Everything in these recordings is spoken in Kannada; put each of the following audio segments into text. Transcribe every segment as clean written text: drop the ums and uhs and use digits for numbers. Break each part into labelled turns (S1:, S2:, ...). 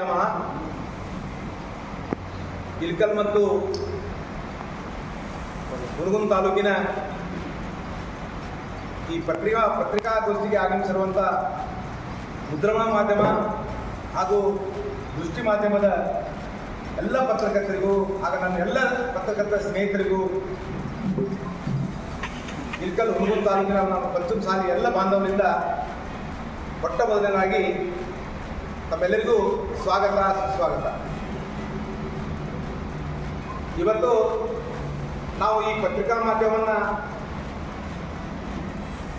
S1: ನಮಃ. ಇಳಕಲ್ ಮತ್ತು ಹುನಗುಂದ ತಾಲೂಕಿನ ಈ ಪತ್ರಿಕಾಗೋಷ್ಠಿಗೆ ಆಗಮಿಸಿರುವಂಥ ಮುದ್ರಣ ಮಾಧ್ಯಮ ಹಾಗೂ ದೃಷ್ಟಿ ಮಾಧ್ಯಮದ ಎಲ್ಲ ಪತ್ರಕರ್ತರಿಗೂ ಹಾಗೂ ನನ್ನ ಎಲ್ಲ ಪತ್ರಕರ್ತರ ಸ್ನೇಹಿತರಿಗೂ ಇಳಕಲ್ ಹುನಗುಂದ ತಾಲೂಕಿನ ನಮ್ಮ ಪಶ್ಚಿಮ ಶಾಲೆ ಎಲ್ಲ ಬಾಂಧವರಿಂದ ಮೊಟ್ಟ ಮೊದಲನೇದಾಗಿ ತಮ್ಮೆಲ್ಲರಿಗೂ ಸ್ವಾಗತ ಸುಸ್ವಾಗತ. ಇವತ್ತು ನಾವು ಈ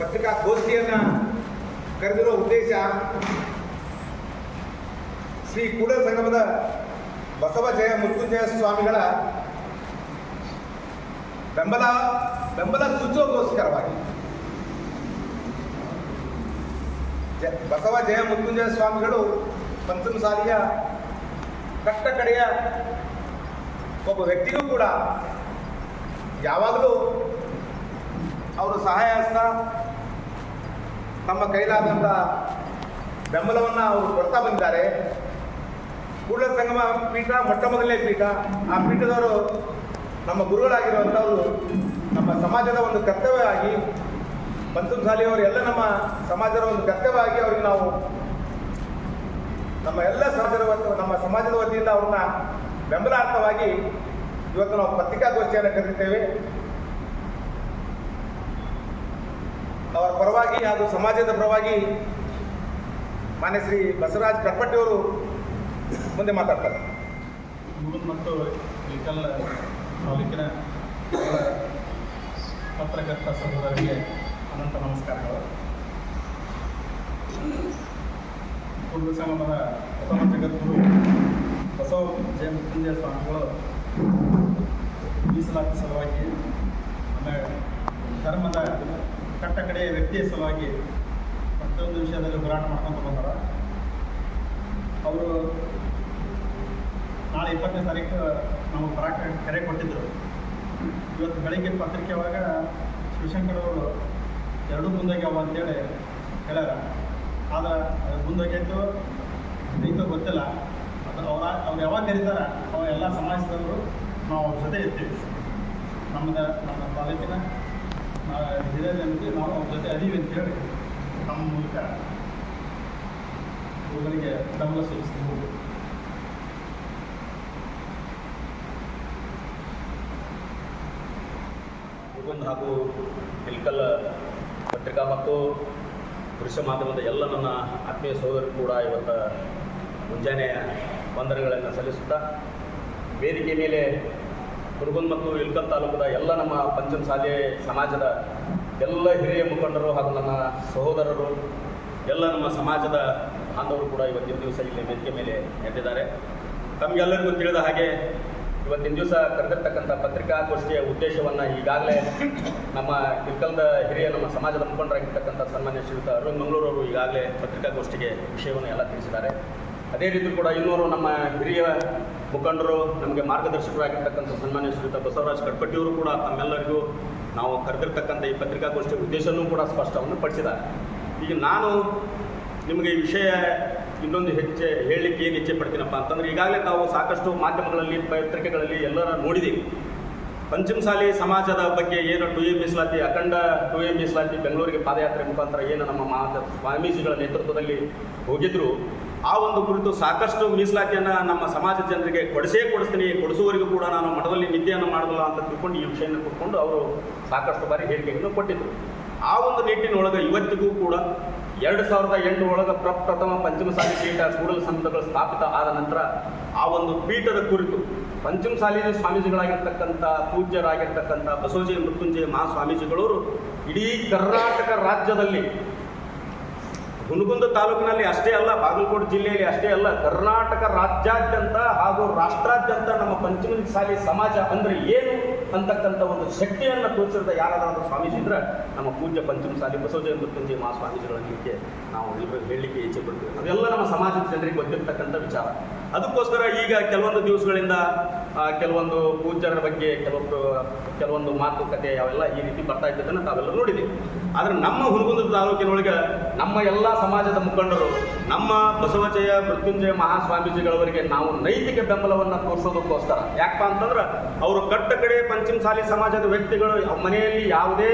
S1: ಪತ್ರಿಕಾಗೋಷ್ಠಿಯನ್ನು ಕರೆದಿರೋ ಉದ್ದೇಶ ಶ್ರೀ ಕೂಡಲ ಸಂಗಮದ ಬಸವ ಜಯ ಮೃತ್ಯುಂಜಯ ಸ್ವಾಮಿಗಳ ಬೆಂಬಲ ಸೂಚೋಗೋಸ್ಕರವಾಗಿ ಬಸವ ಜಯ ಮೃತ್ಯುಂಜಯ ಸ್ವಾಮಿಗಳು ಪಂಚಮ ಶಾಲೆಯ ಕಟ್ಟ ಕಡೆಯ ಒಬ್ಬ ವ್ಯಕ್ತಿಗೂ ಕೂಡ ಯಾವಾಗಲೂ ಅವರು ಸಹಾಯ ಹಸ್ತ ತಮ್ಮ ಕೈಲಾದಂಥ ಬೆಂಬಲವನ್ನು ಅವರು ಕೊಡ್ತಾ ಬಂದಿದ್ದಾರೆ. ಕೂಡಲ ಸಂಗಮ ಪೀಠ ಮೊಟ್ಟ ಮೊದಲನೇ ಪೀಠ. ಆ ಪೀಠದವರು ನಮ್ಮ ಗುರುಗಳಾಗಿರುವಂಥವರು ನಮ್ಮ ಸಮಾಜದ ಒಂದು ಕರ್ತವ್ಯವಾಗಿ ಪಂಚಮ ಶಾಲೆಯವರು ಎಲ್ಲ ನಮ್ಮ ಸಮಾಜದ ಒಂದು ಕರ್ತವ್ಯವಾಗಿ ಅವರಿಗೆ ನಾವು ನಮ್ಮ ಸಮಾಜದ ವತಿಯಿಂದ ಅವ್ರನ್ನ ಬೆಂಬಲಾರ್ಥವಾಗಿ ಇವತ್ತು ನಾವು ಪತ್ರಿಕಾಗೋಷ್ಠಿಯನ್ನು ಕರೆದಿದ್ದೇವೆ. ಅವರ ಪರವಾಗಿ ಹಾಗೂ ಸಮಾಜದ ಪರವಾಗಿ ಮಾನ್ಯ ಶ್ರೀ ಬಸವರಾಜ್ ಕಟ್ಪಟ್ಟಿಯವರು ಮುಂದೆ ಮಾತಾಡ್ತಾರೆ.
S2: ಮತ್ತು ಇಳಕಲ್ ತಾಲೂಕಿನ ಪತ್ರಕರ್ತ ಸಹೋದರರಿಗೆ ಅನಂತ ನಮಸ್ಕಾರಗಳು. ಕೂಡಲ ಸಂಗಮದ ಪ್ರಥಮ ಜಗದ್ಗುರು ಬಸವ ಜಯ ಮೃತ್ಯುಂಜಯ ಸ್ವಾಮಿಗಳು ಮೀಸಲಾತಿ ಸಲುವಾಗಿ ನಮ್ಮ ಧರ್ಮದ ಕಟ್ಟ ಕಡೆಯ ವ್ಯಕ್ತಿಯ ಸಲುವಾಗಿ ಪ್ರತಿಯೊಂದು ವಿಷಯದಲ್ಲಿ ಹೋರಾಟ ಮಾಡ್ಕೊಂಡು ಬಂದಾರ. ಅವರು ನಾಳೆ 20ನೇ ತಾರೀಕು ನಾವು ಬರಾಕ ಕರೆ ಕೊಟ್ಟಿದ್ದರು. ಇವತ್ತು ಬೆಳಗ್ಗೆ ಪತ್ರಿಕೆ ಒಳಗೆ ಶಿವಶಂಕರ್ ಅವರು ಎರಡೂ ಮುಂದಾಗ್ಯಾವ ಅಂತೇಳಿ ಹೇಳ್ಯಾರ. ಆದ್ರೆ ಅದು ಮುಂದಾಗೈತು ಐತೋ ಗೊತ್ತಿಲ್ಲ. ಅದು ಅವ್ರು ಯಾವಾಗ ಕರೀತಾರೆ ಅವ ಎಲ್ಲ ಸಮಾಜದವರು ನಾವು ಅವ್ರ ಜೊತೆ ಇರ್ತೀವಿ. ನಮ್ಮ ತಾಲೂಕಿನ ಹಿರಿಯ ಜನತೆ ನಾವು ಅವ್ರ ಜೊತೆ ಅದೀವಿ ಅಂತೇಳಿ ನಮ್ಮ ಮೂಲಕ ಇವುಗಳಿಗೆ ಬೆಂಬಲ ಸೂಚಿಸ್ತೀವಿ.
S3: ಹಾಗೂ ಇಳಕಲ್ ಪತ್ರಿಕಾ ಮತ್ತು ದೃಶ್ಯ ಮಾಧ್ಯಮದ ಎಲ್ಲ ನನ್ನ ಆತ್ಮೀಯ ಸಹೋದರರು ಕೂಡ ಇವತ್ತು ಮುಂಜಾನೆ ವಂದನೆಗಳನ್ನು ಸಲ್ಲಿಸುತ್ತಾ ವೇದಿಕೆ ಮೇಲೆ ಹುನಗುಂದ ಮತ್ತು ಇಳಕಲ್ ತಾಲೂಕದ ಎಲ್ಲ ನಮ್ಮ ಪಂಚಮ ಶಾಲೆ ಸಮಾಜದ ಎಲ್ಲ ಹಿರಿಯ ಮುಖಂಡರು ಹಾಗೂ ನನ್ನ ಸಹೋದರರು ಎಲ್ಲ ನಮ್ಮ ಸಮಾಜದ ಬಾಂಧವರು ಕೂಡ ಇವತ್ತಿನ ದಿವಸ ಇಲ್ಲಿ ವೇದಿಕೆ ಮೇಲೆ ಎದ್ದಿದ್ದಾರೆ. ತಮಗೆಲ್ಲರಿಗೂ ತಿಳಿದ ಹಾಗೆ ಇವತ್ತಿನ ದಿವಸ ಕರೆದಿರ್ತಕ್ಕಂಥ ಪತ್ರಿಕಾಗೋಷ್ಠಿಯ ಉದ್ದೇಶವನ್ನು ಈಗಾಗಲೇ ನಮ್ಮ ಇಳಕಲ್ದ ಹಿರಿಯ ನಮ್ಮ ಸಮಾಜದ ಮುಖಂಡರಾಗಿರ್ತಕ್ಕಂಥ ಸನ್ಮಾನ್ಯ ಶ್ರೀಯುತ ಅರವಿಂದ್ ಮಂಗಳೂರವರು ಈಗಾಗಲೇ ಪತ್ರಿಕಾಗೋಷ್ಠಿಗೆ ವಿಷಯವನ್ನು ಎಲ್ಲ ತಿಳಿಸಿದ್ದಾರೆ. ಅದೇ ರೀತಿ ಕೂಡ ಇನ್ನೂರು ನಮ್ಮ ಹಿರಿಯ ಮುಖಂಡರು ನಮಗೆ ಮಾರ್ಗದರ್ಶಕರಾಗಿರ್ತಕ್ಕಂಥ ಸನ್ಮಾನ್ಯ ಶ್ರೀಯುತ ಬಸವರಾಜ್ ಕಟ್ಪಟ್ಟಿಯವರು ಕೂಡ ತಮ್ಮೆಲ್ಲರಿಗೂ ನಾವು ಕರೆದಿರ್ತಕ್ಕಂಥ ಈ ಪತ್ರಿಕಾಗೋಷ್ಠಿಯ ಉದ್ದೇಶವೂ ಕೂಡ ಸ್ಪಷ್ಟವನ್ನು ಪಡಿಸಿದ್ದಾರೆ. ಈಗ ನಾನು ನಿಮಗೆ ಈ ವಿಷಯ ಇನ್ನೊಂದು ಹೇಳಲಿಕ್ಕೆ ಏನು ಇಚ್ಛೆ ಪಡ್ತೀನಪ್ಪ ಅಂತಂದರೆ, ಈಗಾಗಲೇ ತಾವು ಸಾಕಷ್ಟು ಮಾಧ್ಯಮಗಳಲ್ಲಿ ಪತ್ರಿಕೆಗಳಲ್ಲಿ ಎಲ್ಲರ ನೋಡಿದ್ದೀವಿ. ಪಂಚಮ ಶಾಲೆ ಸಮಾಜದ ಬಗ್ಗೆ ಏನು 2A ಮೀಸಲಾತಿ, ಅಖಂಡ 2A ಮೀಸಲಾತಿ ಬೆಂಗಳೂರಿಗೆ ಪಾದಯಾತ್ರೆ ಮುಖಾಂತರ ಏನು ನಮ್ಮ ಸ್ವಾಮೀಜಿಗಳ ನೇತೃತ್ವದಲ್ಲಿ ಹೋಗಿದ್ರು, ಆ ಒಂದು ಕುರಿತು ಸಾಕಷ್ಟು ಮೀಸಲಾತಿಯನ್ನು ನಮ್ಮ ಸಮಾಜದ ಜನರಿಗೆ ಕೊಡಿಸ್ತೀನಿ, ಕೊಡಿಸುವವರೆಗೂ ಕೂಡ ನಾನು ಮಠದಲ್ಲಿ ನಿದ್ದೆಯನ್ನು ಮಾಡೋದಿಲ್ಲ ಅಂತ ತಿಳ್ಕೊಂಡು ಈ ವಿಷಯವನ್ನು ಕೊಟ್ಕೊಂಡು ಅವರು ಸಾಕಷ್ಟು ಬಾರಿ ಹೇಳಿಕೆಯನ್ನು ಕೊಟ್ಟಿದ್ದರು. ಆ ಒಂದು ನಿಟ್ಟಿನೊಳಗೆ ಇವತ್ತಿಗೂ ಕೂಡ 2008 ಒಳಗೆ ಪ್ರಪ್ರಥಮ ಪಂಚಮ ಶಾಲೆ ಪೀಠ ಕೂಡಲ ಸಂಘಗಳು ಸ್ಥಾಪಿತ ಆದ ನಂತರ ಆ ಒಂದು ಪೀಠದ ಕುರಿತು ಪಂಚಮ ಶಾಲೆಯ ಸ್ವಾಮೀಜಿಗಳಾಗಿರ್ತಕ್ಕಂಥ ಪೂಜ್ಯರಾಗಿರ್ತಕ್ಕಂಥ ಬಸವಜಯ ಮೃತ್ಯುಂಜಯ ಮಹಾಸ್ವಾಮೀಜಿಗಳವರು ಇಡೀ ಕರ್ನಾಟಕ ರಾಜ್ಯದಲ್ಲಿ ಹುನಗುಂದ ತಾಲೂಕಿನಲ್ಲಿ ಅಷ್ಟೇ ಅಲ್ಲ, ಬಾಗಲಕೋಟೆ ಜಿಲ್ಲೆಯಲ್ಲಿ ಅಷ್ಟೇ ಅಲ್ಲ, ಕರ್ನಾಟಕ ರಾಜ್ಯಾದ್ಯಂತ ಹಾಗೂ ರಾಷ್ಟ್ರಾದ್ಯಂತ ನಮ್ಮ ಪಂಚಮ ಶಾಲೆ ಸಮಾಜ ಅಂದರೆ ಏನು ಅಂತಕ್ಕಂಥ ಒಂದು ಶಕ್ತಿಯನ್ನು ತೋರಿಸಿದ ಯಾರಾದರೂ ಸ್ವಾಮೀಜಿ ಇದ್ರೆ ನಮ್ಮ ಪೂಜ್ಯ ಪಂಚಮ ಶಾಲೆ ಬಸವಜಯ ಮೃತ್ಯುಂಜಯ ಮಹಾಸ್ವಾಮೀಜಿಗಳ ಬಗ್ಗೆ ನಾವು ಹೇಳಲಿಕ್ಕೆ ಇಚ್ಛೆ ಪಡ್ತೀವಿ. ಅದೆಲ್ಲ ನಮ್ಮ ಸಮಾಜದ ಜನರಿಗೆ ಗೊತ್ತಿರ್ತಕ್ಕಂಥ ವಿಚಾರ. ಅದಕ್ಕೋಸ್ಕರ ಈಗ ಕೆಲವೊಂದು ದಿವಸಗಳಿಂದ ಕೆಲವೊಂದು ಪೂಜ್ಯರ ಬಗ್ಗೆ ಕೆಲವೊಂದು ಮಾತುಕತೆ ಅವೆಲ್ಲ ಈ ರೀತಿ ಬರ್ತಾ ಇದ್ದದನ್ನು ತಾವೆಲ್ಲ ನೋಡಿದ್ದೀವಿ. ಆದರೆ ನಮ್ಮ ಹುನಗುಂದ ತಾಲೂಕಿನೊಳಗೆ ನಮ್ಮ ಎಲ್ಲ ಸಮಾಜದ ಮುಖಂಡರು ನಮ್ಮ ಬಸವಜಯ ಮೃತ್ಯುಂಜಯ ಮಹಾಸ್ವಾಮೀಜಿಗಳವರಿಗೆ ನಾವು ನೈತಿಕ ಬೆಂಬಲವನ್ನು ತೋರಿಸೋದಕ್ಕೋಸ್ಕರ ಯಾಕಪ್ಪ ಅಂತಂದ್ರೆ ಅವರು ಕಟ್ಟ ಕಡೆ ಪಂಚಮಸಾಲಿ ಸಮಾಜದ ವ್ಯಕ್ತಿಗಳು ಮನೆಯಲ್ಲಿ ಯಾವುದೇ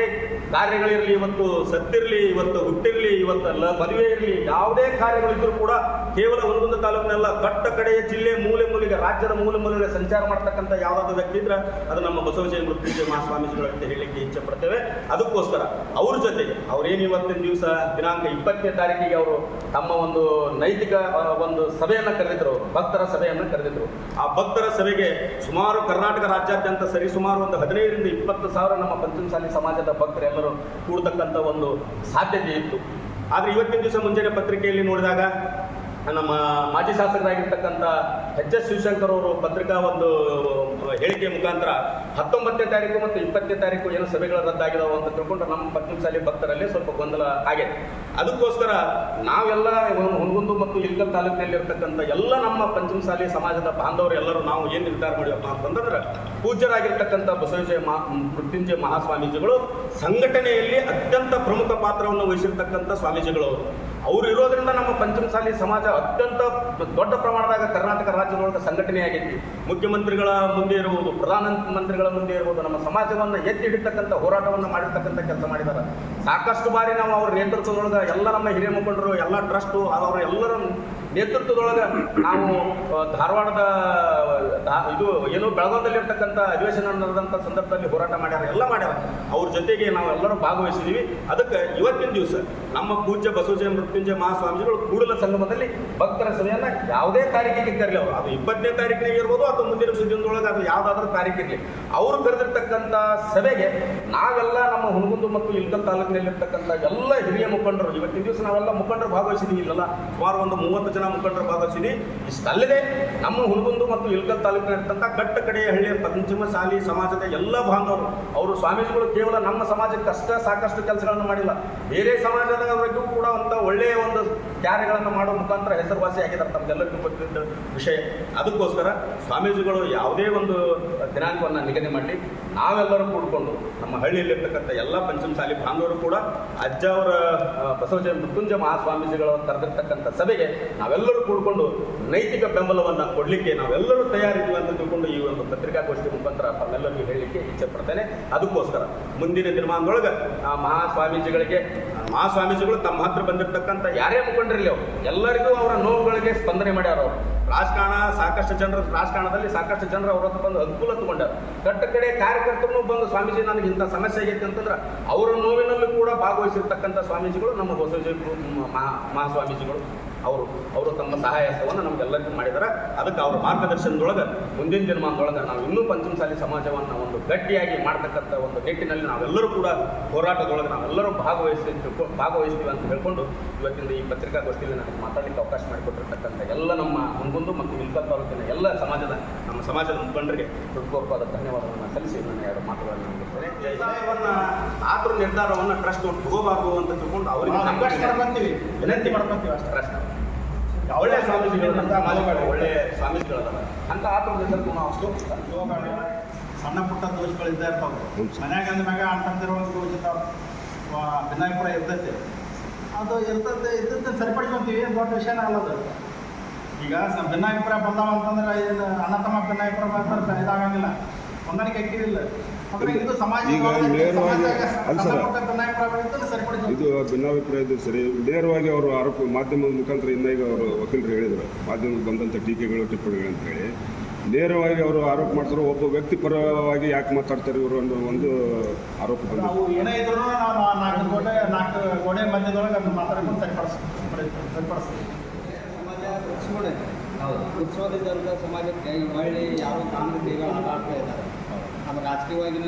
S3: ಕಾರ್ಯಗಳಿರಲಿ, ಇವತ್ತು ಸತ್ತಿರಲಿ, ಇವತ್ತು ಹುಟ್ಟಿರಲಿ, ಇವತ್ತು ಮದುವೆ ಇರಲಿ, ಯಾವುದೇ ಕಾರ್ಯಗಳಿದ್ರೂ ಕೂಡ ಕೇವಲ ಹುನಗುಂದ ತಾಲೂಕಿನೆಲ್ಲ ಕಟ್ಟ ಕಡೆಯ ಜಿಲ್ಲೆ ಮೂಲೆ ಮೂಲೆಗೆ, ರಾಜ್ಯದ ಮೂಲೆ ಮೂಲೆಗೆ ಸಂಚಾರ ಮಾಡ್ತಕ್ಕಂಥ ಯಾವುದಾದ್ರು ವ್ಯಕ್ತಿ ಇದ್ರೆ ಅದು ನಮ್ಮ ಬಸವಜಯ ಮೃತ್ಯುಂಜಯ ಮಹಾಸ್ವಾಮೀಜಿಗಳು ಅಂತ ಹೇಳಲಿಕ್ಕೆ ಇಚ್ಛೆ ಪಡ್ತೇವೆ. ಅದಕ್ಕೋಸ್ಕರ ಅವ್ರ ಜೊತೆಗೆ ಅವ್ರೇನು ಇವತ್ತಿನ ದಿವಸ ದಿನಾಂಕ 20ನೇ ತಾರೀಕಿಗೆ ಅವರು ತಮ್ಮ ಒಂದು ನೈತಿಕ ಒಂದು ಸಭೆಯನ್ನು ಕರೆದಿದ್ರು, ಭಕ್ತರ ಸಭೆಯನ್ನು ಕರೆದಿದ್ರು. ಆ ಭಕ್ತರ ಸಭೆಗೆ ಸುಮಾರು ಕರ್ನಾಟಕ ರಾಜ್ಯಾದ್ಯಂತ ಸರಿಸುಮಾರು ಒಂದು 15ರಿಂದ 20 ಸಾವಿರ ನಮ್ಮ ಪಂಚಮಸಾಲಿ ಸಮಾಜದ ಭಕ್ತರು ಎಲ್ಲರೂ ಕೂಡತಕ್ಕಂಥ ಒಂದು ಸಾಧ್ಯತೆ ಇತ್ತು. ಆದರೆ ಇವತ್ತಿನ ದಿವಸ ಮುಂಜಾನೆ ಪತ್ರಿಕೆಯಲ್ಲಿ ನೋಡಿದಾಗ ನಮ್ಮ ಮಾಜಿ ಶಾಸಕರಾಗಿರ್ತಕ್ಕಂಥ ಎಚ್.ಎಸ್. ಶಿವಶಂಕರ್ ಅವರು ಪತ್ರಿಕಾ ಒಂದು ಹೇಳಿಕೆ ಮುಖಾಂತರ 19ನೇ ತಾರೀಕು ಮತ್ತು 20ನೇ ತಾರೀಕು ಏನು ಸಭೆಗಳು ರದ್ದಾಗಿದಾವೆ ಅಂತ ತಿಳ್ಕೊಂಡು ನಮ್ಮ ಪಂಚಮಸಾಲಿ ಭಕ್ತರಲ್ಲಿ ಸ್ವಲ್ಪ ಗೊಂದಲ ಆಗಿದೆ. ಅದಕ್ಕೋಸ್ಕರ ನಾವೆಲ್ಲ ಹುನಗುಂದ ಮತ್ತು ಇಳಕಲ್ ತಾಲೂಕಿನಲ್ಲಿರ್ತಕ್ಕಂಥ ಎಲ್ಲ ನಮ್ಮ ಪಂಚಮಸಾಲಿ ಸಮಾಜದ ಬಾಂಧವರು ಎಲ್ಲರೂ ನಾವು ಏನು ನಿರ್ಧಾರ ಮಾಡಿವಪ್ಪ ಅಂತಂದ್ರೆ, ಪೂಜ್ಯರಾಗಿರ್ತಕ್ಕಂಥ ಬಸವಜಯ ಮೃತ್ಯುಂಜಯ ಮಹಾಸ್ವಾಮೀಜಿಗಳು ಸಂಘಟನೆಯಲ್ಲಿ ಅತ್ಯಂತ ಪ್ರಮುಖ ಪಾತ್ರವನ್ನು ವಹಿಸಿರ್ತಕ್ಕಂಥ ಸ್ವಾಮೀಜಿಗಳು ಅವರು ಇರೋದ್ರಿಂದ ನಮ್ಮ ಪಂಚಮಸಾಲಿ ಸಮಾಜ ಅತ್ಯಂತ ದೊಡ್ಡ ಪ್ರಮಾಣದಾಗ ಕರ್ನಾಟಕ ರಾಜ್ಯದೊಳಗೆ ಸಂಘಟನೆ ಆಗೈತಿ. ಮುಖ್ಯಮಂತ್ರಿಗಳ ಮುಂದೆ ಇರಬಹುದು, ಪ್ರಧಾನಮಂತ್ರಿಗಳ ಮುಂದೆ ಇರಬಹುದು, ನಮ್ಮ ಸಮಾಜವನ್ನು ಎತ್ತಿ ಹಿಡಿತಕ್ಕಂಥ ಹೋರಾಟವನ್ನು ಮಾಡಿರ್ತಕ್ಕಂಥ ಕೆಲಸ ಮಾಡಿದ್ದಾರೆ. ಸಾಕಷ್ಟು ಬಾರಿ ನಾವು ಅವ್ರ ನೇತೃತ್ವದೊಳಗೆ ಎಲ್ಲ ನಮ್ಮ ಹಿರಿಯ ಮುಖಂಡರು, ಎಲ್ಲ ಟ್ರಸ್ಟು, ಅವರ ಎಲ್ಲರ ನೇತೃತ್ವದೊಳಗೆ ನಾವು ಧಾರವಾಡದ ಇದು ಏನು ಬೆಳಗಾವದಲ್ಲಿರ್ತಕ್ಕಂಥ ಅಧಿವೇಶನ ನಡೆದಂಥ ಸಂದರ್ಭದಲ್ಲಿ ಹೋರಾಟ ಮಾಡ್ಯಾರ, ಎಲ್ಲ ಮಾಡ್ಯಾರ. ಅವ್ರ ಜೊತೆಗೆ ನಾವೆಲ್ಲರೂ ಭಾಗವಹಿಸಿದ್ದೀವಿ. ಅದಕ್ಕೆ ಇವತ್ತಿನ ದಿವಸ ನಮ್ಮ ಪೂಜ್ಯ ಬಸವಜಯ ಮೃತ್ಯುಂಜಯ ಮಹಾಸ್ವಾಮೀಜಿಗಳು ಕೂಡಲ ಸಂಗಮದಲ್ಲಿ ಭಕ್ತರ ಸಭೆಯನ್ನ ಯಾವುದೇ ತಾರೀಕಿಗೆ ಕರಲಿ, ಅವರು ಅದು 20ನೇ ತಾರೀಕಿನಾಗ ಇರ್ಬೋದು ಅಥವಾ ಮುಂದಿನ ದಿನದೊಳಗೆ ಅದು ಯಾವುದಾದ್ರೂ ತಾರೀಕಿರಲಿ, ಅವರು ಕರೆದಿರ್ತಕ್ಕಂಥ ಸಭೆಗೆ ನಾವೆಲ್ಲ ನಮ್ಮ ಹುನಗುಂದ ಮತ್ತು ಇಳಕಲ್ ತಾಲೂಕಿನಲ್ಲಿರ್ತಕ್ಕಂಥ ಎಲ್ಲ ಹಿರಿಯ ಮುಖಂಡರು, ಇವತ್ತಿನ ದಿವಸ ನಾವೆಲ್ಲ ಮುಖಂಡರು ಭಾಗವಹಿಸಿದ್ದೀವಿ. ಇಲ್ಲಲ್ಲ ಸುಮಾರು ಒಂದು 30 ಜನ ಮುಖಂಡರು ಭಾಗವಹಿಸಿದ್ದೀವಿ. ಇಷ್ಟಲ್ಲದೆ ನಮ್ಮ ಹುನಗುಂದ ಮತ್ತು ಇಳಕಲ್ ತಾಲೂಕಿನಲ್ಲಿರ್ತಕ್ಕಂಥ ಕಟ್ಟ ಕಡೆಯ ಹಳ್ಳಿಯ ಪಂಚಮಸಾಲಿ ಸಮಾಜದ ಎಲ್ಲ ಬಾಂಧವರು, ಅವರು ಸ್ವಾಮೀಜಿಗಳು ಕೇವಲ ನಮ್ಮ ಸಮಾಜಕ್ಕಷ್ಟೇ ಸಾಕಷ್ಟು ಕೆಲಸಗಳನ್ನು ಮಾಡಿಲ್ಲ, ಬೇರೆ ಸಮಾಜದವರಿಗೂ ಕೂಡ ಅಂತ ಒಳ್ಳೆಯ ಒಂದು ಕಾರ್ಯಗಳನ್ನು ಮಾಡೋ ಮುಖಾಂತರ ಹೆಸರುವಾಸಿ ಆಗಿದ್ದಾರೆ, ತಮಗೆಲ್ಲರಿಗೂ ಗೊತ್ತಿದ್ದ ವಿಷಯ. ಅದಕ್ಕೋಸ್ಕರ ಸ್ವಾಮೀಜಿಗಳು ಯಾವುದೇ ಒಂದು ದಿನಾಂಕವನ್ನು ನಿಗದಿ ಮಾಡಿ ನಾವೆಲ್ಲರೂ ಕೂಡಿಕೊಂಡು ನಮ್ಮ ಹಳ್ಳಿಯಲ್ಲಿರ್ತಕ್ಕಂಥ ಎಲ್ಲ ಪಂಚಮಸಾಲಿ ಬಾಂಧವರು ಕೂಡ ಅಜ್ಜ ಅವರ ಬಸವಜಯ ಮೃತ್ಯುಂಜಯ ಮಹಾಸ್ವಾಮೀಜಿಗಳು ಕರೆದಿರ್ತಕ್ಕಂಥ ಸಭೆಗೆ ನಾವೆಲ್ಲರೂ ಕೂಡಿಕೊಂಡು ನೈತಿಕ ಬೆಂಬಲವನ್ನು ಕೊಡಲಿಕ್ಕೆ ನಾವೆಲ್ಲರೂ ತಯಾರಿದ್ದೀವಿ ಅಂತ ತಿಳ್ಕೊಂಡು ಈ ಒಂದು ಪತ್ರಿಕಾಗೋಷ್ಠಿ ಮುಖಾಂತರ ತಮ್ಮೆಲ್ಲರಿಗೂ ಹೇಳಲಿಕ್ಕೆ ಇಚ್ಛೆ ಪಡ್ತೇನೆ. ಅದಕ್ಕೋಸ್ಕರ ಮುಂದಿನ ದಿನಮಾನದೊಳಗೆ ಮಹಾಸ್ವಾಮೀಜಿಗಳು ತಮ್ಮ ಹತ್ರ ಬಂದಿರತಕ್ಕಂಥ ಯಾರೇ ಮುಖಂಡರಿಲ್ಲ, ಅವರು ಎಲ್ಲರಿಗೂ ಅವರ ನೋವುಗಳಿಗೆ ಸ್ಪಂದನೆ ಮಾಡ್ಯಾರ. ಅವರು ರಾಜಕಾರಣದಲ್ಲಿ ಸಾಕಷ್ಟು ಜನರು ಅವ್ರ ಹತ್ರ ಬಂದು ಅನುಕೂಲ ತಗೊಂಡಾರ. ಕಟ್ಟ ಕಡೆ ಕಾರ್ಯಕರ್ತರು ಬಂದು ಸ್ವಾಮೀಜಿ ನನಗೆ ಇಂಥ ಸಮಸ್ಯೆ ಆಗೈತೆ ಅಂತಂದ್ರೆ ಅವರ ನೋವಿನಲ್ಲೂ ಕೂಡ ಭಾಗವಹಿಸಿರ್ತಕ್ಕಂಥ ಸ್ವಾಮೀಜಿಗಳು ನಮ್ಮ ಬಸವಜಯ ಮಹಾಸ್ವಾಮೀಜಿಗಳು ಅವರು ತಮ್ಮ ಸಹಾಯ ಹಸ್ತವನ್ನು ನಮಗೆಲ್ಲರಿಗೂ ಮಾಡಿದ್ದಾರೆ. ಅದಕ್ಕೆ ಅವರ ಮಾರ್ಗದರ್ಶನದೊಳಗೆ ಮುಂದಿನ ದಿನಮಾನದೊಳಗೆ ನಾವು ಇನ್ನೂ ಪಂಚಮಸಾಲಿ ಸಮಾಜವನ್ನು ಒಂದು ಗಟ್ಟಿಯಾಗಿ ಮಾಡ್ತಕ್ಕಂಥ ಒಂದು ನಿಟ್ಟಿನಲ್ಲಿ ನಾವೆಲ್ಲರೂ ಕೂಡ ಹೋರಾಟದೊಳಗೆ ನಾವೆಲ್ಲರೂ ಭಾಗವಹಿಸ್ತೀವಿ ಅಂತ ಹೇಳ್ಕೊಂಡು ಇವತ್ತಿನ ಈ ಪತ್ರಿಕಾಗೋಷ್ಠಿಯಲ್ಲಿ ನನಗೆ ಮಾತಾಡಲಿಕ್ಕೆ ಅವಕಾಶ ಮಾಡಿಕೊಟ್ಟಿರ್ತಕ್ಕಂಥ ಎಲ್ಲ ನಮ್ಮ ಹುನಗುಂದ ಮತ್ತು ಇಳಕಲ್ ತಾಲೂಕಿನ ಎಲ್ಲ ನಮ್ಮ ಸಮಾಜದ ಮುಖಂಡರಿಗೆ ಹೃತ್ಪೂರ್ವಕವಾದ ಧನ್ಯವಾದವನ್ನು ಸಲ್ಲಿಸಿ ನನ್ನ 2 ಮಾತುಗಳನ್ನು ಮುಗಿಸ್ತೇನೆ. ಆದರೂ ನಿರ್ಧಾರವನ್ನು ಟ್ರಸ್ಟ್ ತಗೋಬಾರ್ದು ಅಂತ ತಿಳ್ಕೊಂಡು ಅವರಿಗೆ ವಿನಂತಿ ಮಾಡ್ಕೊಂತೀವಿ ಅಷ್ಟೇ. ಟ್ರಸ್ಟ್ ಒಳ್ಳೆ ಸ್ವಾಮೀಜಿಗಳು, ಒಳ್ಳೆ ಸ್ವಾಮೀಜಿಗಳದ ಅಂತ ಆತರ ನಿರ್ಧಾರ ನಾವು ಅಷ್ಟು
S2: ಸಣ್ಣ ಪುಟ್ಟ ದೋಷಗಳಿದ್ದೇ ಇರ್ತಾವೆ. ಮನ್ಯಾಗ ಅಂದ್ಮ್ಯಾಗ ಅಂತಂದಿರೋ ದೋಷ ಭಿನ್ನಾಭಿಪ್ರ ಇರ್ತೈತೆ, ಅದು ಇದ್ದದ್ದು ಸರಿಪಡಿಸ್ಕೊಂತೀವಿ, ಏನು ದೊಡ್ಡ ವಿಷಯನೇ ಅಲ್ಲದು. ಈಗ ಭಿನ್ನಾಭಿಪ್ರಾಯ ಬಂದಾವ ಅಂತಂದ್ರೆ ಏನು ಅಣ್ಣ ತಮ್ಮ ಭಿನ್ನಾಭಿಪ್ರಾಯ ಬರ್ತಾರೆ, ಇದಾಗಂಗಿಲ್ಲ, ಹೊಂದಾಣಿಕೆ ಹಾಕಿದಿಲ್ಲ. ಇದು
S4: ಭಿನ್ನಾಭಿಪ್ರಾಯ ಇದು ಸರಿ. ನೇರವಾಗಿ ಅವರು ಆರೋಪ ಮಾಧ್ಯಮದ ಮುಖಾಂತರ ಇನ್ನೀಗ ಅವರು ವಕೀಲರು ಹೇಳಿದರು, ಮಾಧ್ಯಮಕ್ಕೆ ಬಂದಂಥ ಟೀಕೆಗಳು ಟಿಪ್ಪಣಿಗಳು ಅಂತ ಹೇಳಿ ನೇರವಾಗಿ ಅವರು ಆರೋಪ ಮಾಡ್ತಾರೆ. ಒಬ್ಬ ವ್ಯಕ್ತಿ ಪರವಾಗಿ ಯಾಕೆ ಮಾತಾಡ್ತಾರೆ ಇವರು ಅನ್ನೋ ಒಂದು ಆರೋಪ ಬಂದ.
S2: ನಾವು ಏನೇ ಇದ್ರು ನಾವು 4 ಗೋಡೆ ಮಧ್ಯದೊಳಗೆ ಅದನ್ನು ಮಾತಾಡ್ಕೊಂಡು ಸರಿಪಡಿಸ್ತೀವಿ.
S5: ಉತ್ಸವದಿಂದ ಸಮಾಜಕ್ಕೆ ಹೊಳ್ಳಿ ಯಾರು ಕಾನೂನುಗಳು ಆಟಾಡ್ತಾ ಇದ್ದಾರೆ. ನಮ್ಮ ರಾಜಕೀಯವಾಗಿ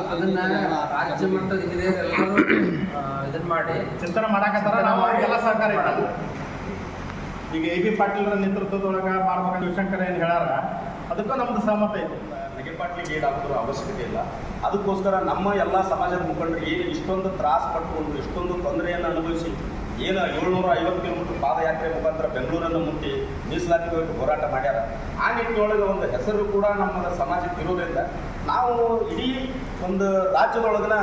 S6: ಅದನ್ನ ರಾಜ್ಯ ಮಟ್ಟದ ಹಿರಿಯರೆಲ್ಲರೂ ಇದನ್ನ ಮಾಡಿ
S2: ಚಿಂತನೆ ಮಾಡಾಕತ್ತಾರ. ನಾವು ಅವ್ರಿಗೆಲ್ಲ ಸಹಕಾರ ಇಟ್ಟು ಈಗ ಎ ಬಿ ಪಾಟೀಲ್ರ ನೇತೃತ್ವದೊಳಗೆ ಮಾಡ್ಬೇಕಂತ ಶಿವಶಂಕರ್ ಏನು ಹೇಳ್ಯಾರ, ಅದಕ್ಕೂ ನಮ್ದು ಸಹಮತ ಇದೆ.
S3: ನಗೆ ಪಾಟ್ಲಿಗೆ ಈಡಾಗ್ತಿರೋ ಅವಶ್ಯಕತೆ ಇಲ್ಲ. ಅದಕ್ಕೋಸ್ಕರ ನಮ್ಮ ಎಲ್ಲ ಸಮಾಜದ ಮುಖಂಡರು ಏನು ಇಷ್ಟೊಂದು ತ್ರಾಸ ಪಟ್ಟುಕೊಂಡು ಇಷ್ಟೊಂದು ತೊಂದರೆಯನ್ನು ಅನುಭವಿಸಿ ಏನು 750 ಕಿಲೋಮೀಟರ್ ಪಾದಯಾತ್ರೆ ಮುಖಾಂತರ ಬೆಂಗಳೂರನ್ನು ಮುಟ್ಟಿ ಮೀಸಲಾತಿ ಹೋರಾಟ ಮಾಡ್ಯಾರ. ಆ ನಿಟ್ಟಿನೊಳಗೆ ಒಂದು ಹೆಸರು ಕೂಡ ನಮ್ಮ ಸಮಾಜಕ್ಕೆ ಇರೋದ್ರಿಂದ ನಾವು ಇಡೀ ಒಂದು ರಾಜ್ಯದೊಳಗಿನ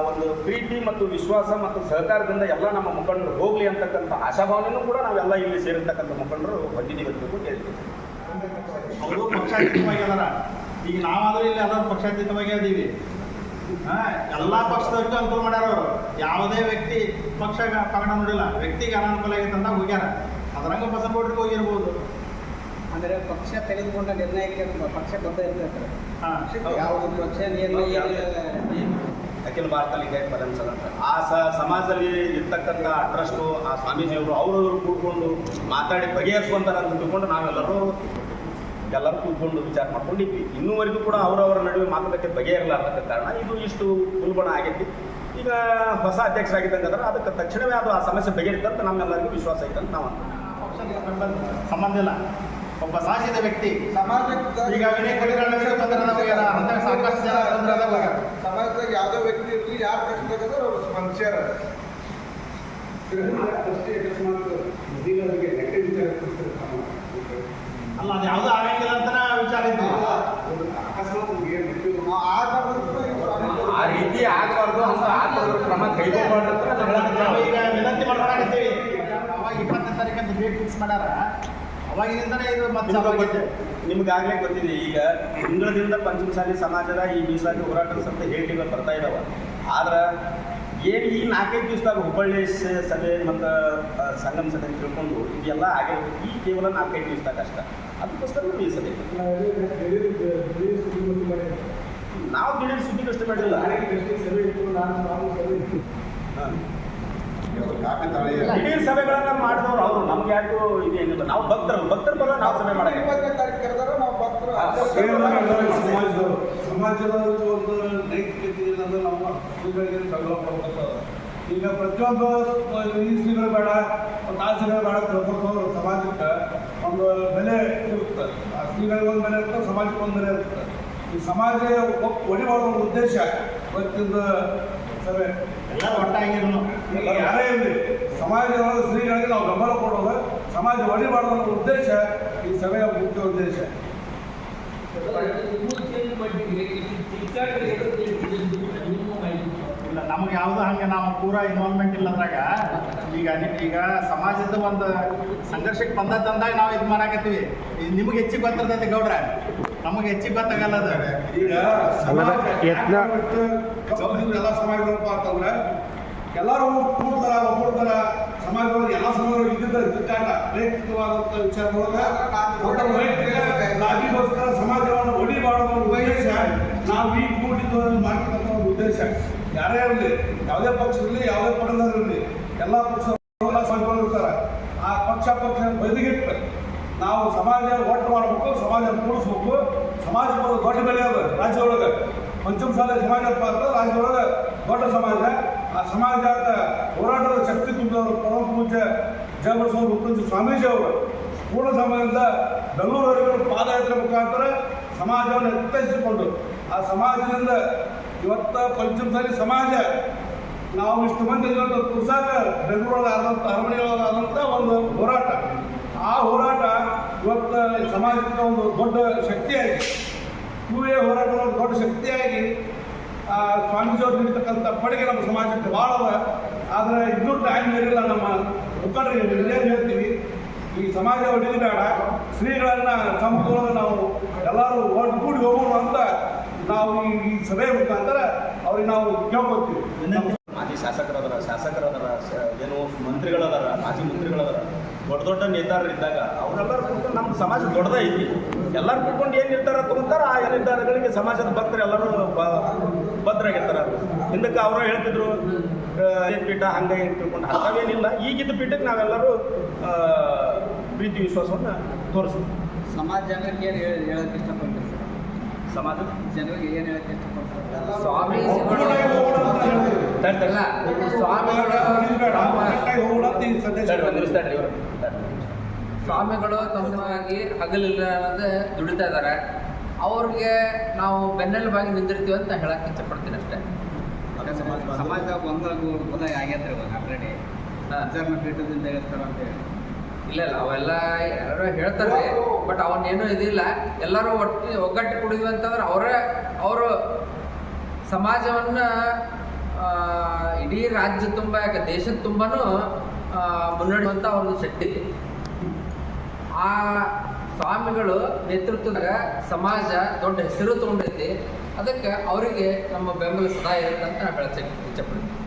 S3: ಒಂದು ಪ್ರೀತಿ ಮತ್ತು ವಿಶ್ವಾಸ ಮತ್ತು ಸಹಕಾರದಿಂದ ಎಲ್ಲ ನಮ್ಮ ಮುಖಂಡರು ಹೋಗಲಿ ಅಂತಕ್ಕಂಥ ಆಶಾಭಾವನೆಯೂ ಕೂಡ ನಾವೆಲ್ಲ ಇಲ್ಲಿ ಸೇರಿರ್ತಕ್ಕಂಥ ಮುಖಂಡರು ಹೊಂದಿದ್ದೀವಿ ಅಂತ ಹೇಳ್ತೀವಿ.
S2: ಅವರು ಪಕ್ಷಾತೀತವಾಗಿ ಅದಾರ. ಈಗ ನಾವಾದ್ರೂ ಇಲ್ಲಿ ಅದರ ಪಕ್ಷಾತೀತವಾಗಿ ಅದೀವಿ. ಎಲ್ಲ ಪಕ್ಷದವ್ರಿಗೂ ಅನುಕೂಲ ಮಾಡ್ಯಾರ ಅವರು. ಯಾವುದೇ ವ್ಯಕ್ತಿ ಪಕ್ಷ ಪಗಡ ನೋಡಿಲ್ಲ, ವ್ಯಕ್ತಿಗೆ ಅನಾನುಕೂಲ ಆಗೈತೆ ಅಂತ ಹೋಗ್ಯಾರ. ಅದರಂಗ ಬಸವಗೌಡರಿಗೆ ಹೋಗಿರ್ಬೋದು.
S5: ಅಂದರೆ ಪಕ್ಷ ತೆಗೆದುಕೊಂಡ ನಿರ್ಣಯಕ್ಕೆ ಪಕ್ಷ ಬದ್ಧ ಇರ್ತೈತೆ. ಯಾವ ಪಕ್ಷ ನಿರ್ಣಯ
S3: ಅಖಿಲ ಭಾರತ ಲಿಂಗಾಯತ ಪರಂಪರೆ ಅಂತ ಆ ಸಮಾಜದಲ್ಲಿ ಇರ್ತಕ್ಕಂಥ ಟ್ರಸ್ಟು ಆ ಸ್ವಾಮೀಜಿಯವರು ಅವರವರು ಕೂತ್ಕೊಂಡು ಮಾತಾಡಿ ಬಗೆಹರಿಸುವಂತಾರೆ ಅಂತ ತಿಳ್ಕೊಂಡು ನಾವೆಲ್ಲರೂ ಕೂತ್ಕೊಂಡು ವಿಚಾರ ಮಾಡ್ಕೊಂಡಿದ್ವಿ. ಇನ್ನೂವರೆಗೂ ಕೂಡ ಅವರವರ ನಡುವೆ ಮಾತುಕತೆ ಬಗೆಹರಲಾರ್ದ ಕಾರಣ ಇದು ಇಷ್ಟು ಉಲ್ಬಣ ಆಗೈತಿ. ಈಗ ಹೊಸ ಅಧ್ಯಕ್ಷರಾಗಿದ್ದಂಗೆ ಅಂದ್ರೆ ಅದಕ್ಕೆ ತಕ್ಷಣವೇ ಅದು ಆ ಸಮಸ್ಯೆ ಬಗೆಹರಿತಂತ ನಮ್ಮೆಲ್ಲರಿಗೂ ವಿಶ್ವಾಸ ಐತೆ ಅಂತ ನಾವು
S2: ಸಂಬಂಧ ಇಲ್ಲ. ಒಬ್ಬ ಸಾಧಿಸಿದ ವ್ಯಕ್ತಿ
S1: ಸಮಾಜಕ್ಕೆ
S2: ಈಗ ವಿನಯ ಕಲಿಗಳ ಅಂತ ಸಾಕಷ್ಟು ಜನ
S1: ಸಮಾಜದಾಗ ಯಾವುದೇ ವ್ಯಕ್ತಿ ಇರಲಿ, ಯಾರು ಕಷ್ಟ ಆಗಿದ್ರೆ ಅವರು ಮನುಷ್ಯರ
S2: ಅಲ್ಲ, ಅದು ಯಾವುದೂ ಆಗಂಗಿಲ್ಲ ಅಂತ ವಿಚಾರ ಇತ್ತು.
S3: ಆ ರೀತಿ ಆಗಬಾರ್ದು ಅಂತ ಆಗಬಾರ್ದು ಕ್ರಮ ಕೈಗೊಳ್ಳಬಾರ್ದು
S2: ನಾವು ಈಗ ವಿನಂತಿ ಮಾಡ್ಕೊಳಕತ್ತೀವಿ. ಅವಾಗ 20ನೇ ತಾರೀಕಂತ ಡೇಟ್ ಫಿಕ್ಸ್ ಮಾಡ್ಯಾರ. ಅವಾಗಿನಿಂದನೇ ಇದು ಮತ್ತೆ
S3: ನಿಮ್ಗಾಗಲೇ ಗೊತ್ತಿದೆ. ಈಗ ತಿಂಗಳದಿಂದ ಪಂಚಮಸಾಲಿ ಸಮಾಜದ ಈ ಮೀಸಲಾತಿ ಹೋರಾಟದ ಅಂತ ಹೇಳಿಕೆಗಳು ಬರ್ತಾ ಇದ್ದಾವೆ. ಆದ್ರೆ ಏನು ಈ 4-5 ದಿವಸದಾಗ ಹುಬ್ಬಳ್ಳಿ ಸಭೆ ಮತ್ತು ಸಂಗಮ ಸಭೆ ತಿಳ್ಕೊಂಡು ಇದೆಲ್ಲ ಆಗಿರೋದು ಈ ಕೇವಲ 4-5 ದಿವಸದಾಗ ಅಷ್ಟೇ. ಅದಕ್ಕೋಸ್ಕರ ಈ ಸಭೆ ನಾವು ದಿಢೀರ್ ಸುದ್ದಿಗಷ್ಟು ಮಾಡಿಲ್ಲ. ದಿಢೀರ್ ಸಭೆಗಳನ್ನ ಮಾಡಿದವರು ಅವರು. ನಮ್ಗೆ ಯಾರಿಗೂ ಇದೇನಿಲ್ಲ. ನಾವು ಭಕ್ತರು ಬರೋ ನಾವು ಸಭೆ ಮಾಡಕ್ಕೆ
S1: 20ನೇ ತಾರೀಕು ಕರೆದಾರ ನಾವು ಭಕ್ತರು
S7: ಸಮಾಜದ ಒಂದು ನೈತಿಕತೆ ಏನಂದ್ರೆ ನಮ್ಮ ಶ್ರೀಗಳಿಗೆ ತಗೊಳ್ಳೋ ಕೊಡ್ಬೇಕು. ಈಗ ಪ್ರತಿಯೊಂದು ಈ ಶ್ರೀಗಳು ಬೇಡ, ಒಂದು ಆ ಶ್ರೀಗಳು ಬೇಡ ತಿಳ್ಕೊಂಡು ಸಮಾಜಕ್ಕೆ ಒಂದು ಬೆಲೆ ಇರುತ್ತೆ. ಆ ಶ್ರೀಗಳಿಗೆ ಒಂದು ಬೆಲೆ ಇರುತ್ತೆ, ಸಮಾಜಕ್ಕೆ ಒಂದು ಬೆಲೆ ಇರುತ್ತೆ. ಈ ಸಮಾಜ ಒಡಿಬಾರೋ ಒಂದು ಉದ್ದೇಶ ಇವತ್ತಿಂದ ಸಭೆ
S2: ಎಲ್ಲ ಒಟ್ಟಾಗಿರೋನು.
S7: ಯಾರೇ ಇರಲಿ ಸಮಾಜದೊಳಗೆ ಶ್ರೀಗಳಿಗೆ ನಾವು ಬೆಂಬಲ ಕೊಡೋದು, ಸಮಾಜ ಒಡಿಬಾರ್ದು ಅನ್ನೋ ಉದ್ದೇಶ ಈ ಸಭೆಯ ಮುಖ್ಯ ಉದ್ದೇಶ.
S2: ಇಲ್ಲ, ನಮ್ಗೆ ಯಾವುದು ಹಂಗೆ ನಾವು ಪೂರಾ ಇನ್ವಾಲ್ವ್ಮೆಂಟ್ ಇಲ್ಲ ಅದ್ರಾಗ. ಈಗ ಸಮಾಜದ ಒಂದು ಸಂಘರ್ಷಕ್ಕೆ ಬಂದಂದಾಗ ನಾವು ಇದು ಮಾಡಾಕತ್ತೀವಿ. ನಿಮಗೆ ಹೆಚ್ಚಿಗೆ ಗೊತ್ತಿರ್ತೈತಿ ಗೌಡ್ರ, ನಮಗೆ ಹೆಚ್ಚಿಗೆ ಗೊತ್ತಾಗಲ್ಲ ಅದು.
S7: ಈಗ ಎಲ್ಲ ಸಮಾಜಗಳಪ್ಪ ಅಂತಂದ್ರೆ ಎಲ್ಲರೂ ಕೂಡ್ತಾರ ಒಬ್ಬಡ್ತಾರ. ಸಮಾಜದೊಳಗೆ ಎಲ್ಲ ಸಮಾಜಗಳು ಇದ್ದಿದ್ದ ತಿಟ್ಟಾಟ ವೈಯಕ್ತಿಕವಾದಂಥ ವಿಚಾರದೊಳಗೆ ವೈಯಕ್ತಿಗೋಸ್ಕರ ಸಮಾಜವನ್ನು ಒಡಿಬಾರ್ದು ಉದ್ದೇಶ ನಾವು ಈ ಕೂಡಿದ್ದು ಮಾಡ್ತಕ್ಕಂಥ ಒಂದು ಉದ್ದೇಶ. ಯಾರೇ ಇರಲಿ, ಯಾವುದೇ ಪಕ್ಷ ಇರಲಿ, ಯಾವುದೇ ಪಡೆದವರು ಇರಲಿ, ಎಲ್ಲ ಪಕ್ಷ ಸಮಾಜಗಳು ಇರ್ತಾರೆ. ಆ ಪಕ್ಷ ಬದಿಗಿಟ್ಟು ನಾವು ಸಮಾಜ ಒಟ್ಟು ಮಾಡಬೇಕು, ಸಮಾಜ ಕೂಡಿಸ್ಬೇಕು. ಸಮಾಜಕ್ಕೆ ಒಂದು ದೊಡ್ಡ ಬೆಲೆ ಅದ ರಾಜ್ಯದೊಳಗೆ. ಪಂಚಮಸಾಲಿ ಸಮಾಜ ಅಂತ ರಾಜ್ಯದೊಳಗೆ ದೊಡ್ಡ ಸಮಾಜ. ಆ ಸಮಾಜದ ಹೋರಾಟದ ಶಕ್ತಿ ತುಂಬಿದವರು ಪರಮ ಪೂಜ್ಯ ಜಯಬಸವ ಮುತ್ತುಂಜ ಸ್ವಾಮೀಜಿ ಅವರು ಪೂರ್ಣ ಸಮಯದಿಂದ ಬೆಂಗಳೂರವರೆಗೂ ಪಾದಯಾತ್ರೆ ಮುಖಾಂತರ ಸಮಾಜವನ್ನು ಎತ್ತರಿಸಿಕೊಂಡು ಆ ಸಮಾಜದಿಂದ ಇವತ್ತ ಪಂಚಮಸಾಲಿ ಸಮಾಜ ನಾವು ಇಷ್ಟು ಮಂದಿ ಕುರ್ಸಾಕ ಬೆಂಗಳೂರೊಳಗೆ ಆದಂಥ ಅರಮನೆಯೊಳಗಾದಂಥ ಒಂದು ಹೋರಾಟ. ಆ ಹೋರಾಟ ಇವತ್ತು ಸಮಾಜಕ್ಕೆ ಒಂದು ದೊಡ್ಡ ಶಕ್ತಿಯಾಗಿ ಕೂವೇ ಹೋರಾಟ ದೊಡ್ಡ ಶಕ್ತಿಯಾಗಿ ಸ್ವಾಮೀಜಿಯವ್ರು ನೀಡ್ತಕ್ಕಂಥ ಪಡೆಗೆ ನಮ್ಮ ಸಮಾಜಕ್ಕೆ ಭಾಳ ಅದ. ಆದರೆ ಇನ್ನೂ ಟೈಮ್ ಇರಲಿಲ್ಲ. ನಮ್ಮ ಮುಖಂಡರಿಗೆ ಏನು ಹೇಳ್ತೀವಿ, ಈ ಸಮಾಜ ಹೊಡಿಲಿ ಬೇಡ, ಶ್ರೀಗಳನ್ನು ಸಂಪೂರ್ಣ ನಾವು ಎಲ್ಲರೂ ಒಟ್ಟುಗೂಡಿ ಹೋಗೋಣ ಅಂತ ನಾವು ಈ ಸಭೆ ಮುಖಾಂತರ ಅವ್ರಿಗೆ ನಾವು ಕೇಳ್ಕೊತೀವಿ.
S3: ಮಾಜಿ ಶಾಸಕರದಾರ ಏನು ಮಂತ್ರಿಗಳದಾರ, ಮಾಜಿ ಮಂತ್ರಿಗಳದಾರ, ದೊಡ್ಡ ನೇತಾರರು ಇದ್ದಾಗ ಅವರೆಲ್ಲರೂ ಕೂತ್ಕೊಂಡು ನಮ್ಮ ಸಮಾಜ ದೊಡ್ಡದೇ ಐತಿ. ಎಲ್ಲರೂ ಕೂತ್ಕೊಂಡು ಏನು ನಿರ್ಧಾರ ತಗೊಂತಾರ ಆ ನಿರ್ಧಾರಗಳಿಗೆ ಸಮಾಜದ ಭಕ್ತರು ಎಲ್ಲರೂ ಭದ್ರಾಗಿರ್ತಾರೆ. ಹಿಂದಕ್ಕೆ ಅವರು ಹೇಳ್ತಿದ್ರು ಪೀಠ ಹಂಗೆ ತಿಳ್ಕೊಂಡು ಅಂಥವೇನಿಲ್ಲ. ಈಗಿದ್ದ ಪೀಠಕ್ಕೆ ನಾವೆಲ್ಲರೂ ಪ್ರೀತಿ ವಿಶ್ವಾಸವನ್ನು ತೋರಿಸ್ತೀವಿ.
S5: ಸಮಾಜ ಜನರಿಗೆ ಏನು ಹೇಳಕ್ಕೆ ಇಷ್ಟಪಡ್ತೀವಿ?
S3: ಸಮಾಜ
S5: ಜನರಿಗೆ ಏನು ಹೇಳಕ್ಕೆ ಇಷ್ಟಪಡ್ತಾರೆ?
S6: ಸ್ವಾಮಿಗಳು ತಂತ್ರವಾಗಿ ಹಗಲಿಲ್ಲದೆ ದುಡಿತಾ ಇದ್ದಾರೆ. ಅವ್ರಿಗೆ ನಾವು ಬೆನ್ನೆಲುಬಾಗಿ ನಿಂದಿರ್ತೀವಿ ಅಂತ ಹೇಳಕ್ಕೆ ಇಷ್ಟಪಡ್ತೀನಿ ಅಷ್ಟೇ.
S5: ಸಮಾಜ ಗೊಂದಲ ಆಗೈತ್ರಿ ಇವಾಗ ಆಲ್ರೆಡಿ. ಅಜ್ಜರ್ನ ಪೀಠದಿಂದ ಹೇಳ್ತಾರೆ ಅಂತೇಳಿ
S6: ಇಲ್ಲ ಅವೆಲ್ಲ ಯಾರು ಹೇಳ್ತಾರೆ, ಬಟ್ ಅವನ್ನೇನು ಇದಿಲ್ಲ. ಎಲ್ಲರೂ ಒಗ್ಗಟ್ಟು ಕುಡಿದ್ವಿ ಅಂತಂದ್ರೆ ಅವರು ಸಮಾಜವನ್ನ ಇಡೀ ರಾಜ್ಯ ತುಂಬ, ಯಾಕೆ ದೇಶದ ತುಂಬಾನು ಮುನ್ನಡೆಯುವಂಥ ಅವ್ರದ್ದು ಶಕ್ತಿ ಇದೆ. ಆ ಸ್ವಾಮಿಗಳು ನೇತೃತ್ವದಾಗ ಸಮಾಜ ದೊಡ್ಡ ಹೆಸರು ತಗೊಂಡೈತಿ. ಅದಕ್ಕೆ ಅವರಿಗೆ ನಮ್ಮ ಬೆಂಬಲ ಸದಾ ಇರುತ್ತೆ ಅಂತ ನಾನು ಹೇಳಕ್ಕೆ ಇಚ್ಛೆಪಡ್ತೀನಿ.